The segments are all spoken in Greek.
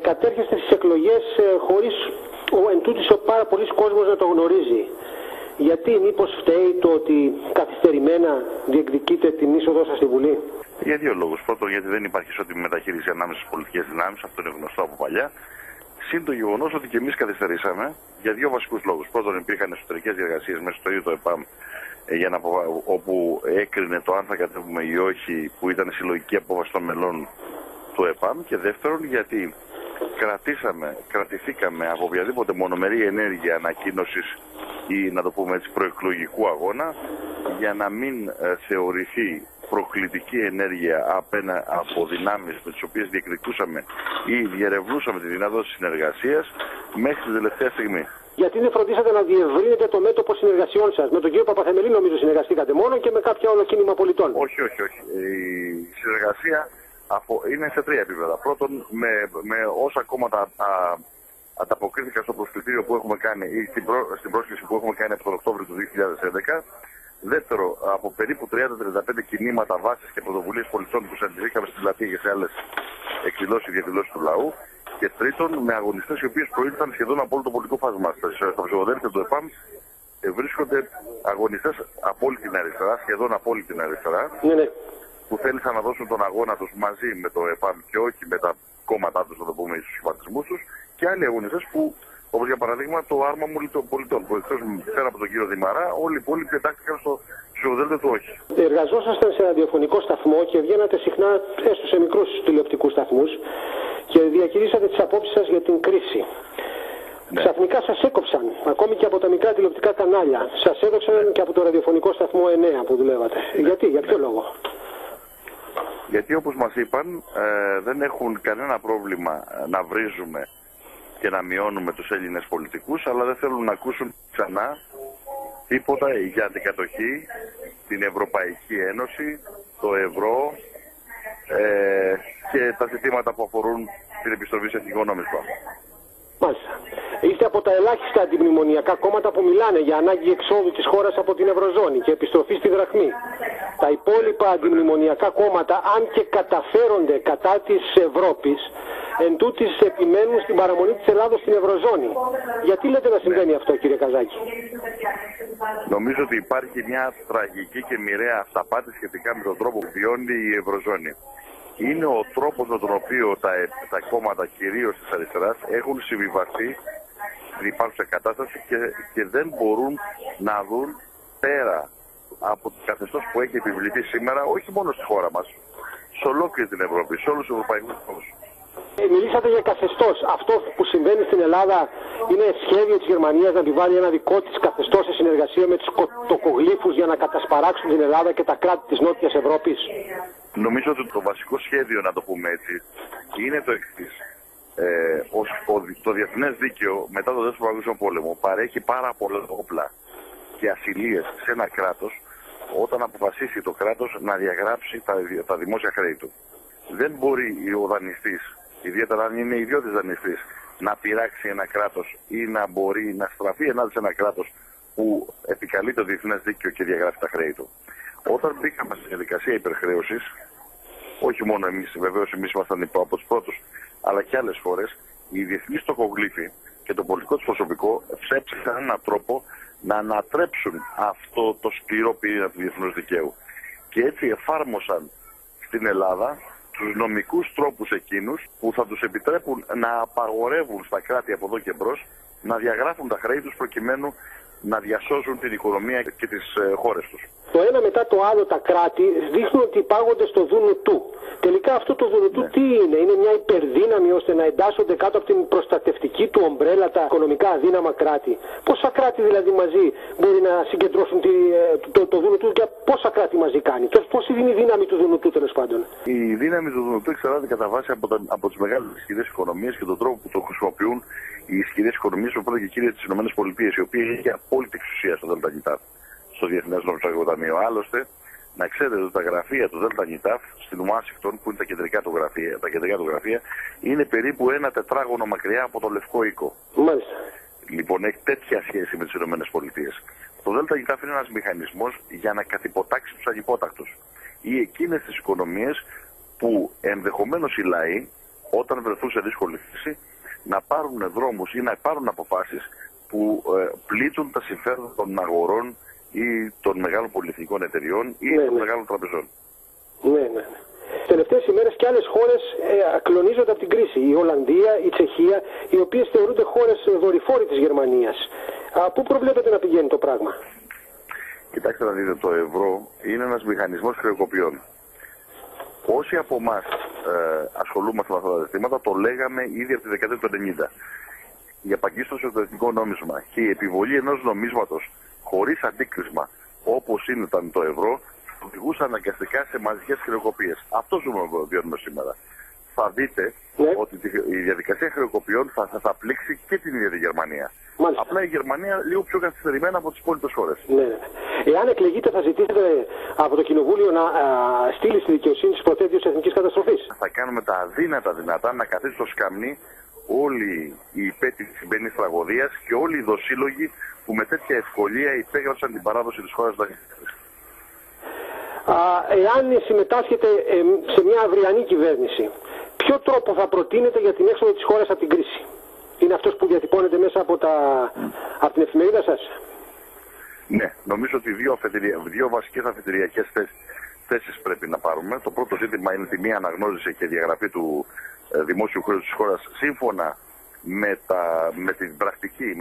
Κατέρχεστε στις εκλογές χωρίς εντούτοις πάρα πολλοί κόσμος να το γνωρίζει. Γιατί μήπως φταίει το ότι καθυστερημένα διεκδικείτε την είσοδό σας στη Βουλή? Για δύο λόγους. Πρώτον, γιατί δεν υπάρχει ισότιμη μεταχείριση ανάμεσα στις πολιτικές δυνάμεις, αυτό είναι γνωστό από παλιά. Συν το γεγονός ότι και εμείς καθυστερήσαμε για δύο βασικούς λόγους. Πρώτον, υπήρχαν εσωτερικές διεργασίες μέσα στο ίδιο το ΕΠΑΜ, όπου έκρινε το αν θα κατέβουμε ή όχι, που ήταν συλλογική απόφαση των μελών του ΕΠΑΜ. Και δεύτερον, γιατί κρατηθήκαμε από οποιαδήποτε μονομερή ενέργεια ανακοίνωσης ή, να το πούμε έτσι, προεκλογικού αγώνα, για να μην θεωρηθεί προκλητική ενέργεια από δυνάμεις με τις οποίες διεκδικούσαμε ή διερευνούσαμε τη δυνατότητα συνεργασίας μέχρι την τελευταία στιγμή. Γιατί δεν φροντίσατε να διευρύνετε το μέτωπο συνεργασιών σας? Με τον κύριο Παπαθεμελή νομίζω συνεργαστήκατε μόνο και με κάποια άλλο κίνημα πολιτών. Όχι. Η συνεργασία είναι σε τρία επίπεδα. Πρώτον, με όσα κόμματα ανταποκρίθηκαν στο προσκλητήριο που έχουμε κάνει ή στην πρόσκληση που έχουμε κάνει από τον Οκτώβριο του 2011. Δεύτερο, από περίπου 30-35 κινήματα, βάσεις και πρωτοβουλίες πολιτών που συναντηθήκαμε στην πλατεία και σε άλλες εκδηλώσεις και διαδηλώσεις του λαού. Και τρίτον, με αγωνιστές οι οποίοι προήλθαν σχεδόν από όλο το πολιτικό φάσμα. Στα ψηφοδέλτια του ΕΠΑΜ βρίσκονται αγωνιστές από όλη την αριστερά, σχεδόν από όλη την αριστερά, που θέλησαν να δώσουν τον αγώνα τους μαζί με το ΕΠΑΜ και όχι με τα κόμματά τους, να το πούμε, στους σχηματισμούς τους, και άλλοι αγωνιστές που, όπως για παράδειγμα το άρμα μου των πολιτών, που εκτός πέρα από τον κύριο Δημαρά, όλοι οι υπόλοιποι πετάχτηκαν στο ψηφοδέλτιο του όχι. Εργαζόσασταν σε ραδιοφωνικό σταθμό και βγαίνατε συχνά έστω σε μικρούς τηλεοπτικούς σταθμούς και διακηρύσατε τις απόψεις σας για την κρίση. Ναι. Ξαφνικά σας έκοψαν, ακόμη και από τα μικρά τηλεοπτικά κανάλια. Σας έδωξαν και από το ραδιοφωνικό σταθμό 9 που δουλεύατε. Γιατί, για ποιο λόγο? Γιατί όπως μας είπαν, δεν έχουν κανένα πρόβλημα να βρίζουμε και να μειώνουμε τους Έλληνες πολιτικούς, αλλά δεν θέλουν να ακούσουν ξανά τίποτα για την κατοχή, την Ευρωπαϊκή Ένωση, το ευρώ και τα ζητήματα που αφορούν την επιστροφή σε εθνικό νόμισμα. Μάλιστα. Είστε από τα ελάχιστα αντιμνημονιακά κόμματα που μιλάνε για ανάγκη εξόδου της χώρας από την Ευρωζώνη και επιστροφή στη δραχμή. Τα υπόλοιπα αντιμνημονιακά κόμματα, αν και καταφέρονται κατά της Ευρώπης, εντούτοις επιμένουν στην παραμονή της Ελλάδος στην Ευρωζώνη. Γιατί λέτε να συμβαίνει αυτό, κύριε Καζάκη? Νομίζω ότι υπάρχει μια τραγική και μοιραία αυταπάτη σχετικά με τον τρόπο που βιώνει η Ευρωζώνη. Είναι ο τρόπος με τον οποίο τα κόμματα, κυρίως της αριστεράς, έχουν συμβιβαστεί στην υπάρχουσα κατάσταση και δεν μπορούν να δουν πέρα από το καθεστώς που έχει επιβληθεί σήμερα, όχι μόνο στη χώρα μας, σε ολόκληρη την Ευρώπη, σε όλους τους ευρωπαϊκούς χώρους. Μιλήσατε για καθεστώς. Αυτό που συμβαίνει στην Ελλάδα είναι σχέδιο της Γερμανίας να επιβάλλει ένα δικό της καθεστώς σε συνεργασία με τους τοκογλύφους για να κατασπαράξουν την Ελλάδα και τα κράτη της Νότιας Ευρώπης? Νομίζω ότι το βασικό σχέδιο, να το πούμε έτσι, είναι το εξής. Το διεθνές δίκαιο μετά το Δεύτερο Παγκόσμιο Πόλεμο παρέχει πάρα πολλά όπλα και ασυλίες σε ένα κράτος όταν αποφασίσει το κράτος να διαγράψει τα δημόσια χρέη του. Δεν μπορεί ο δανειστής, ιδιαίτερα αν είναι ιδιώτης δανειστής, να πειράξει ένα κράτος ή να μπορεί να στραφεί ενάντια σε ένα κράτος που επικαλεί το διεθνές δίκαιο και διαγράφει τα χρέη του. Όταν μπήκαμε στη διαδικασία υπερχρέωσης, όχι μόνο εμείς, βεβαίως εμείς ήμασταν από τους πρώτους, αλλά και άλλες χώρες, οι διεθνείς τοκογλύφοι και το πολιτικό τους προσωπικό ψέψαν έναν τρόπο να ανατρέψουν αυτό το σκληρό πυρήνα του διεθνούς δικαίου. Και έτσι εφάρμοσαν στην Ελλάδα τους νομικούς τρόπους εκείνους που θα τους επιτρέπουν να απαγορεύουν στα κράτη από εδώ και μπρος να διαγράφουν τα χρέη τους προκειμένου να διασώσουν την οικονομία και τις χώρες τους. Το ένα μετά το άλλο τα κράτη δείχνουν ότι υπάγονται στο δούνου του. Τελικά αυτό το δούνου του τι είναι? Είναι μια υπερδύναμη ώστε να εντάσσονται κάτω από την προστατευτική του ομπρέλα τα οικονομικά αδύναμα κράτη? Πόσα κράτη δηλαδή μαζί μπορεί να συγκεντρώσουν το δούνου του και πόσα κράτη μαζί κάνει? Πώς είναι η δύναμη του δούνου του, τέλος πάντων? Η δύναμη του δούνου του εξαρτάται κατά βάση από τις μεγάλες ισχυρές οικονομίες και τον τρόπο που το χρησιμοποιούν οι ισχυρές οικονομίες, πρώτα και κύρια τις ΗΠΑ, οι οποίες έχει απόλυτη εξουσία στο ΔΝΤ, στο Διεθνές Νομισματικό Ταμείο. Άλλωστε, Να ξέρετε ότι τα γραφεία του ΔΝΤ στην Ουάσιγκτον, που είναι τα κεντρικά του γραφεία, είναι περίπου 1 τετράγωνο μακριά από το Λευκό Οίκο. Μάλιστα. Λοιπόν, έχει τέτοια σχέση με τις ΗΠΑ. Το ΔΝΤ είναι ένας μηχανισμός για να κατυποτάξει τους ανυπότακτους ή εκείνες τις οικονομίες που ενδεχομένως οι λαοί, όταν βρεθούν σε δύσκολη θέση, να πάρουν δρόμους ή να πάρουν αποφάσεις που πλήττουν τα συμφέροντα των αγορών ή των μεγάλων πολυεθνικών εταιριών ή των μεγάλων τραπεζών. Ναι. Τελευταίες ημέρες και άλλες χώρες κλονίζονται από την κρίση. Η Ολλανδία, η Τσεχία, οι οποίες θεωρούνται χώρες δορυφόροι της Γερμανίας. Πού προβλέπετε να πηγαίνει το πράγμα? Κοιτάξτε να δείτε, το ευρώ είναι ένας μηχανισμός χρεοκοπιών. Όσοι από εμάς ασχολούμαστε με αυτά τα ζητήματα, το λέγαμε ήδη από τη δεκαετία του 90. Η απαγκίστρωση στο εθνικό νόμισμα και η επιβολή ενός νομίσματος χωρίς αντίκρισμα, όπως ήταν το ευρώ, οδηγούσαν αναγκαστικά σε μαζικές χρεοκοπίες. Αυτό βιώνουμε σήμερα. Θα δείτε ότι η διαδικασία χρεοκοπιών θα πλήξει και την ίδια τη Γερμανία. Μάλιστα. Απλά η Γερμανία λίγο πιο καθυστερημένα από τις υπόλοιπες χώρες. Ναι. Εάν εκλεγείτε, θα ζητήσετε από το Κοινοβούλιο να στείλει στη δικαιοσύνη τις υποθέσεις εθνικής καταστροφής. Θα κάνουμε τα αδύνατα δυνατά να καθίσει στο σκαμνί όλοι οι υπέτειοι της σημερινής τραγωδίας και όλοι οι δοσύλλογοι που με τέτοια ευκολία υπέγραψαν την παράδοση της χώρας του. Εάν συμμετάσχετε σε μια αυριανή κυβέρνηση, ποιο τρόπο θα προτείνετε για την έξοδο της χώρας από την κρίση? Είναι αυτός που διατυπώνεται μέσα από την εφημερίδα σας? Ναι, νομίζω ότι δύο βασικές αφετηριακές θέσεις πρέπει να πάρουμε. Το πρώτο ζήτημα είναι τη μία αναγνώριση και διαγραφή του δημόσιου χρέους της χώρας σύμφωνα με την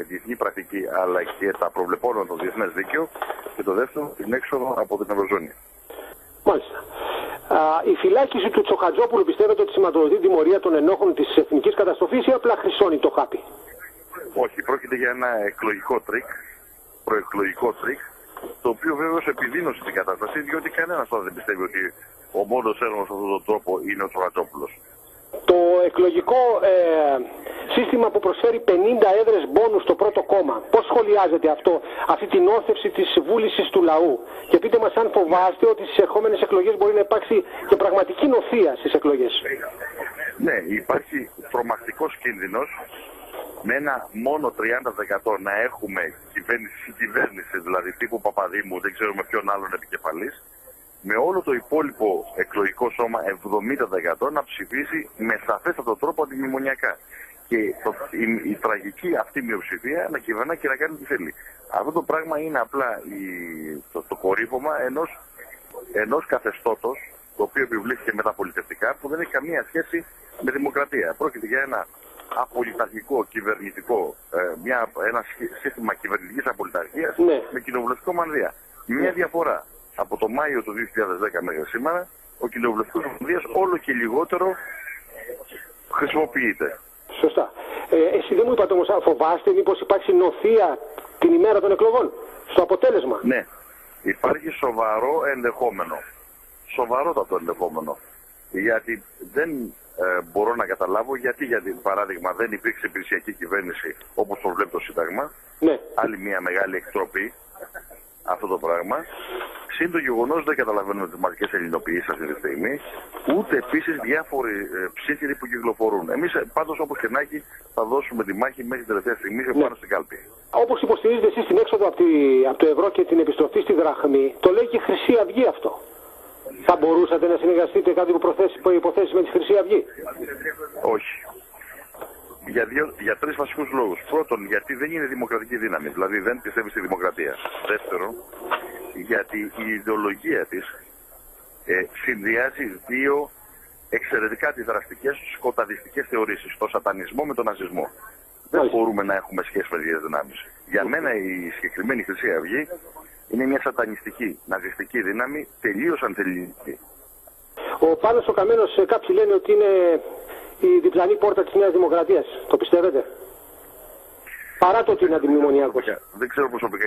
διεθνή πρακτική αλλά και τα προβλεπόμενα το διεθνές δίκαιο, και το δεύτερο την έξοδο από την Ευρωζώνη. Μάλιστα. Η φυλάκιση του Τσοχατζόπουλου πιστεύετε ότι σηματοδοτεί τιμωρία των ενόχων της εθνικής καταστροφής ή απλά χρυσώνει το χάπι? Όχι, πρόκειται για ένα προεκλογικό τρίκ, το οποίο βέβαια επιδίνωσε την κατάσταση, διότι κανένας τώρα δεν πιστεύει ότι ο μόνος έργος σε αυτόν τον τρόπο είναι ο Τσοχατζόπουλος. Το εκλογικό σύστημα που προσφέρει 50 έδρες μπόνους στο πρώτο κόμμα, πώς σχολιάζεται αυτή την όθευση της βούλησης του λαού? Και πείτε μας αν φοβάστε ότι στις ερχόμενες εκλογές μπορεί να υπάρξει και πραγματική νοθεία στις εκλογές. Ναι, υπάρχει τρομακτικός κίνδυνος με ένα μόνο 30% να έχουμε κυβέρνηση, δηλαδή τύπου Παπαδήμου, δεν ξέρουμε ποιον άλλον επικεφαλής, με όλο το υπόλοιπο εκλογικό σώμα 70% να ψηφίσει με σαφέστατο τρόπο αντιμνημονιακά. Και η τραγική αυτή μειοψηφία να κυβερνά και να κάνει τι θέλει. Αυτό το πράγμα είναι απλά το κορύφωμα ενός καθεστώτος, το οποίο επιβλήθηκε μεταπολιτευτικά, που δεν έχει καμία σχέση με δημοκρατία. Πρόκειται για ένα απολυταρχικό κυβερνητικό, ένα σύστημα κυβερνητικής απολυταρχίας με κοινοβουλευτικό μανδύα. Μια διαφορά. Από το Μάιο του 2010 μέχρι σήμερα, ο κοινοβουλευτικός μανδύας όλο και λιγότερο χρησιμοποιείται. Σωστά. Εσύ δεν μου είπατε όμως, φοβάστε μήπως υπάρξει νοθεία την ημέρα των εκλογών, στο αποτέλεσμα? Ναι, υπάρχει σοβαρό ενδεχόμενο. Σοβαρότατο ενδεχόμενο. Γιατί δεν μπορώ να καταλάβω γιατί παράδειγμα δεν υπήρξε υπηρεσιακή κυβέρνηση όπως το βλέπει το Σύνταγμα. Ναι. Άλλη μια μεγάλη εκτροπή αυτό το πράγμα. Συν το γεγονός δεν καταλαβαίνουμε τις μαζικές ελληνοποιήσεις αυτή τη στιγμή, ούτε επίσης διάφοροι ψήφιροι που κυκλοφορούν. Εμείς πάντως όπως και να έχει θα δώσουμε τη μάχη μέχρι την τελευταία στιγμή και πάνω στην κάλπη. Όπως υποστηρίζετε εσείς την έξοδο από το ευρώ και την επιστροφή στη δραχμή, το λέει και η Χρυσή Αυγή αυτό. Θα μπορούσατε να συνεργαστείτε κάτι που υποθέσει με τη Χρυσή Αυγή? Όχι. Για τρεις βασικούς λόγους. Πρώτον, γιατί δεν είναι δημοκρατική δύναμη, δηλαδή δεν πιστεύει στη δημοκρατία. Δεύτερον, γιατί η ιδεολογία της συνδυάζει δύο εξαιρετικά αντιδραστικές σκοταδιστικές θεωρήσεις, το σατανισμό με τον ναζισμό. Δεν μπορούμε να έχουμε σχέση με δύο δυνάμεις. Για μένα η συγκεκριμένη Χρυσή Αυγή είναι μια σατανιστική, ναζιστική δύναμη, τελείως αντιληπτική. Ο Πάνος ο Καμένος, κάποιοι λένε ότι είναι η διπλανή πόρτα της Νέας Δημοκρατίας. Το πιστεύετε? Παρά το ότι είναι αντιμνημονιακός. Δεν ξέρω προσωπικά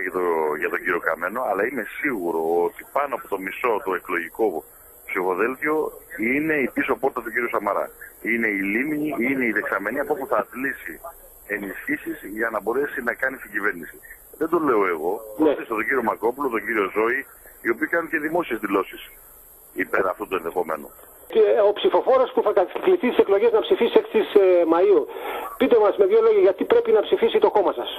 για τον κύριο Καμένο, αλλά είμαι σίγουρο ότι πάνω από το μισό το εκλογικό ψηφοδέλτιο είναι η πίσω πόρτα του κύριου Σαμαρά. Είναι η λίμνη, είναι η δεξαμενή από όπου θα αντλήσει ενισχύσεις για να μπορέσει να κάνει την κυβέρνηση. Δεν το λέω εγώ. Ρωτήστε τον κύριο Μακόπουλο, τον κύριο Ζώη οι οποίοι κάνουν και δημόσιες δηλώσεις υπέρ αυτού του ενδεχομένου. Και ο ψηφοφόρος που θα κληθεί στις εκλογές να ψηφίσει 6 Μαΐου, πείτε μας με δύο λόγια γιατί πρέπει να ψηφίσει το κόμμα σας.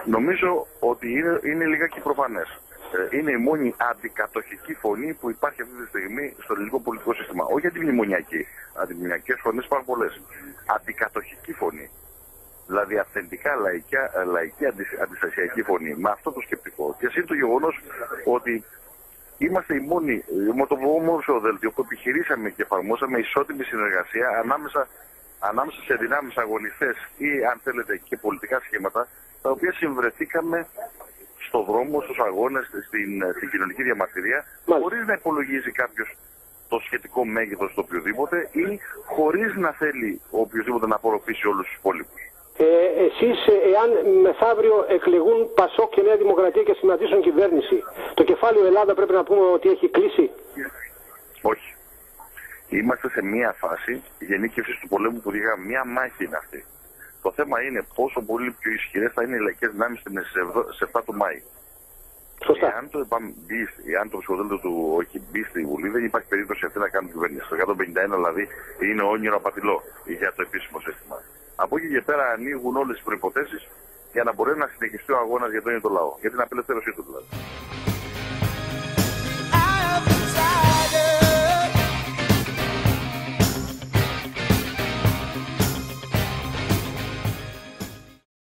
Νομίζω ότι είναι λιγάκι προφανές. Είναι η μόνη αντικατοχική φωνή που υπάρχει αυτή τη στιγμή στο ελληνικό πολιτικό σύστημα. Όχι αντιμνημονιακή. Αντιμνημονιακές φωνές υπάρχουν πολλές. Αντικατοχική φωνή. Δηλαδή αυθεντικά λαϊκή αντιστασιακή φωνή. Με αυτό το σκεπτικό. Και είναι το γεγονός ότι είμαστε οι μόνοι, με το μόνο δελτίο που επιχειρήσαμε και εφαρμόσαμε ισότιμη συνεργασία ανάμεσα σε δυνάμεις αγωνιστές ή αν θέλετε και πολιτικά σχήματα, τα οποία συμβρεθήκαμε στον δρόμο, στους αγώνες, στην κοινωνική διαμαρτυρία, χωρίς να υπολογίζει κάποιος το σχετικό μέγεθος του οποιοδήποτε ή χωρίς να θέλει ο οποιοδήποτε να απορροφήσει όλους τους υπόλοιπους. Εσείς, εάν μεθαύριο εκλεγούν Πασόκ και Νέα Δημοκρατία και συναντήσουν κυβέρνηση, το κεφάλαιο Ελλάδα πρέπει να πούμε ότι έχει κλείσει? Όχι. Είμαστε σε μια φάση γενίκευσης του πολέμου που είχαμε. Μια μάχη είναι αυτή. Το θέμα είναι πόσο πολύ πιο ισχυρές θα είναι οι λαϊκές δυνάμεις σε 7 του Μάη. Σωστά. Εάν το ψηφοδέλτιο του όχι μπει στη Βουλή, δεν υπάρχει περίπτωση αυτή να κάνουν κυβέρνηση. Το 151 δηλαδή είναι όνειρο απατηλό για το επίσημο σύστημα. Από εκεί και πέρα ανοίγουν όλες τις προϋποθέσεις για να μπορεί να συνεχιστεί ο αγώνας για τον ίδιο το λαό. Για την απελευθέρωσή του δηλαδή.